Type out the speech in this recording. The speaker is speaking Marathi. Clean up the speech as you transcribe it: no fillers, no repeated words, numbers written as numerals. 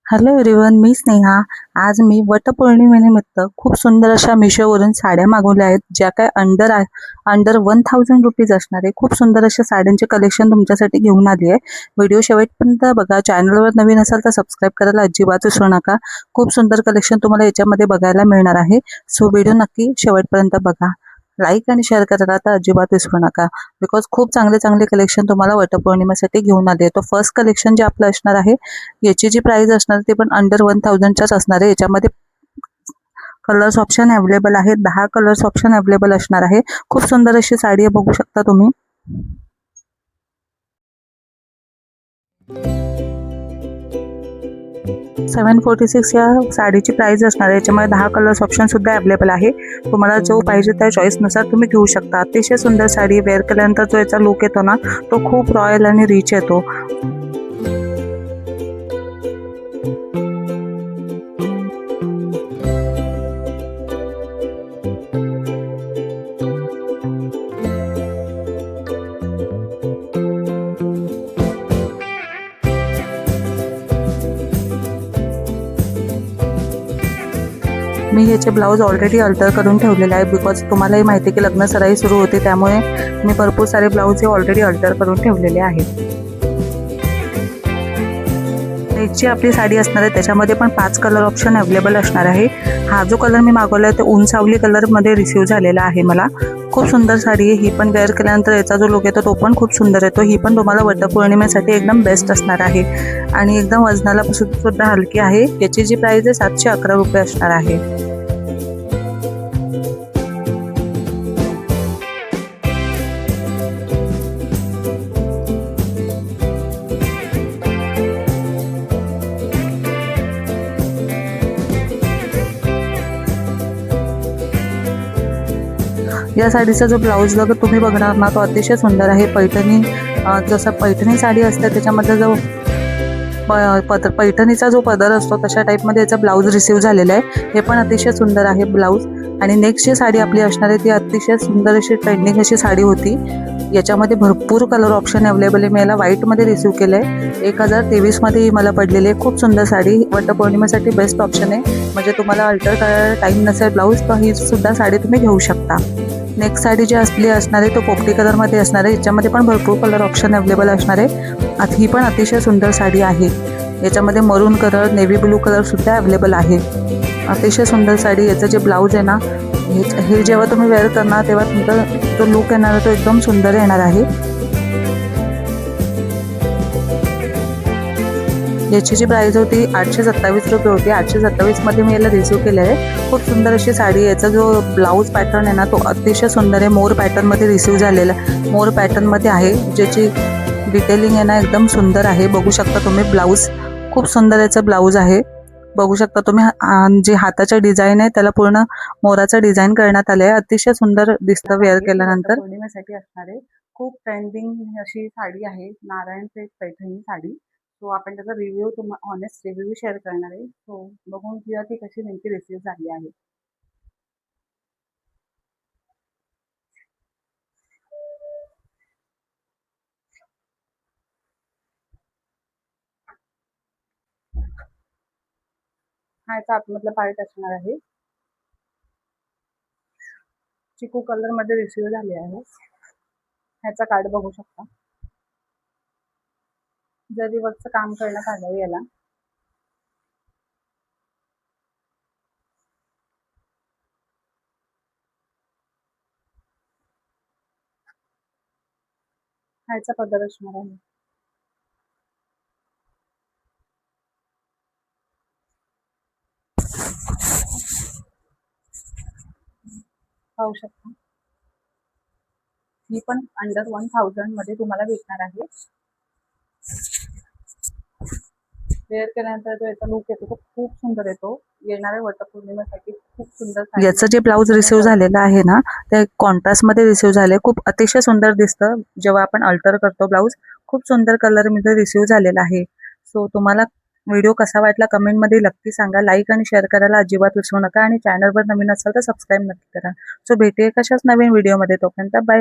हॅलो एव्हरीवन, मी स्नेहा. आज मी वटपौर्णिमेनिमित्त खूप सुंदर अशा मिशोवरून साड्या मागवल्या आहेत, ज्या काय अंडर 1000 रुपीज असणार आहे. खूप सुंदर अशा साड्यांचे कलेक्शन तुमच्यासाठी घेऊन आली आहे. व्हिडिओ शेवटपर्यंत बघा. चॅनलवर नवीन असाल तर सबस्क्राईब करायला अजिबात विसरू नका. खूप सुंदर कलेक्शन तुम्हाला याच्यामध्ये बघायला मिळणार आहे. सो व्हिडिओ नक्की शेवटपर्यंत बघा. लाईक आणि शेअर करायला तर अजिबात विसरू नका, बिकॉज खूप चांगले चांगले कलेक्शन तुम्हाला वटपौर्णिमेसाठी घेऊन आले. तो फर्स्ट कलेक्शन जे आपलं असणार आहे, याची जी प्राइस असणार ते पण अंडर 1000च्याच असणार आहे. याच्यामध्ये कलर्स ऑप्शन अवेलेबल आहेत. 10 कलर्स ऑप्शन अवेलेबल असणार आहे. खूप सुंदर अशी साडी आहे, बघू शकता तुम्ही. 746 या साडीची प्राइस असणार आहे. याच्यामध्ये 10 कलर्स ऑप्शन सुद्धा अवेलेबल आहे. तुम्हाला जो पाहिजे त्या चॉईसनुसार तुम्ही घेऊ शकता. अतिशय सुंदर साडी. वेअर केल्यानंतर जो याचा लुक येतो ना, तो खूप रॉयल आणि रिच येतो. मी ह्याचे ब्लाऊज ऑलरेडी अल्टर करून ठेवलेले आहे, बिकॉज तुम्हालाही माहिती आहे की लग्न सराई सुरू होते, त्यामुळे मी भरपूर सारे ब्लाऊज हे ऑलरेडी अल्टर करून ठेवलेले आहेत. नेक्स्ट जी आपली साडी असणार आहे त्याच्यामध्ये पण 5 कलर ऑप्शन अवेलेबल असणार आहे. हा जो कलर मी मागवला आहे तो ऊन सावली कलरमध्ये रिसीव झालेला आहे मला. खूप सुंदर साडी आहे ही पण. वेअर केल्यानंतर याचा जो लुक येतो तो पण खूप सुंदर येतो. ही पण तुम्हाला वटपौर्णिमेसाठी एकदम बेस्ट असणार आहे आणि एकदम वजनाला सुद्धा हलकी आहे. याची जी प्राइस आहे 711 रुपये असणार आहे. या साडीचा जो ब्लाऊज तुम्ही बघणार ना, तो अतिशय सुंदर आहे. पैठणी, जसं पैठणी साडी असते त्याच्यामध्ये जो पैठणीचा जो पदर असतो तशा टाईपमध्ये याचा ब्लाऊज रिसीव झालेला आहे. हे पण अतिशय सुंदर आहे ब्लाऊज. आणि नेक्स्ट जी साडी आपली असणार आहे ती अतिशय सुंदर अशी ट्रेंडिंग अशी साडी होती. याच्यामध्ये भरपूर कलर ऑप्शन अवेलेबल आहे. मी याला व्हाईटमध्ये रिसीव केलं आहे. 1023मध्ये ही मला पडलेली आहे. खूप सुंदर साडी. वटपौर्णिमेसाठी बेस्ट ऑप्शन आहे. म्हणजे तुम्हाला अल्टर करायला टाईम नसेल ब्लाऊज, तर ही सुद्धा साडी तुम्ही घेऊ शकता. नेक्स्ट साडी जी असणार आहे तो पोपटी कलरमध्ये असणार आहे. याच्यामध्ये पण भरपूर कलर ऑप्शन अवेलेबल असणार आहे. आता ही पण अतिशय सुंदर साडी आहे. याच्यामध्ये मरून कलर, नेव्ही ब्लू कलर सुद्धा अवेलेबल आहे. अतिशय सुंदर साडी. याचं जे ब्लाऊज आहे ना, हे जेव्हा तुम्ही वेअर करणार तेव्हा तुमचा जो लुक येणार आहे तो एकदम सुंदर येणार आहे. याची जी प्राइस होती 827 रुपये होती. 827मध्ये मी याला रिसीव केलं आहे. खूप सुंदर अशी साडी. याचा जो ब्लाऊज पॅटर्न आहे ना तो अतिशय सुंदर आहे. मोर पॅटर्नमध्ये रिसीव झालेला, मोर पॅटर्नमध्ये आहे. ज्याची डिटेलिंग आहे ना एकदम सुंदर आहे. बघू शकता तुम्ही ब्लाऊज. खूप सुंदर याचं ब्लाऊज आहे. बघू शकता तुम्ही. जे हाताच्या डिझाईन आहे त्याला पूर्ण मोराचं डिझाईन करण्यात आलं आहे. अतिशय सुंदर दिसतं वेअर केल्यानंतर. पौर्णिमेसाठी असणारे खूप ट्रेंडिंग अशी साडी आहे, नारायणपेठ पैठणी साडी. सो आपण त्याचा रिव्ह्यू, ऑनेस्ट रिव्ह्यू शेअर करणार आहे. सो बघून घेऊया ती कशी नेमकी रिसीव्ह झाली आहे. हा याचा आतमधला पार्ट असणार आहे. चिकू कलर मध्ये रिसीव्ह झाले आहे. ह्याचा कार्ड बघू शकता. जरी वर्कचं काम करण्यात आलं याला. ह्याचा पदर असणार आहे. पाहू शकता. ही पण अंडर 1000 मध्ये तुम्हाला भेटणार आहे. वेअर केल्यानंतर जो याचा लुक येतो तो खूप सुंदर येतो. येणाऱ्या वटपौर्णिमेसाठी खूप सुंदर. याचं जे ब्लाऊज रिसीव्ह झालेलं आहे ना, ते कॉन्ट्रास्टमध्ये रिसीव्ह झाले. खूप अतिशय सुंदर दिसतं जेव्हा आपण अल्टर करतो ब्लाऊज. खूप सुंदर कलरमध्ये रिसीव्ह झालेला आहे. सो तुम्हाला व्हिडिओ कसा वाटला कमेंटमध्ये नक्की सांगा. लाईक आणि शेअर करायला अजिबात विसरू नका आणि चॅनलवर नवीन असाल तर सबस्क्राईब नक्की करा. सो भेटूया कशाच नवीन व्हिडिओमध्ये. तोपर्यंत बाय.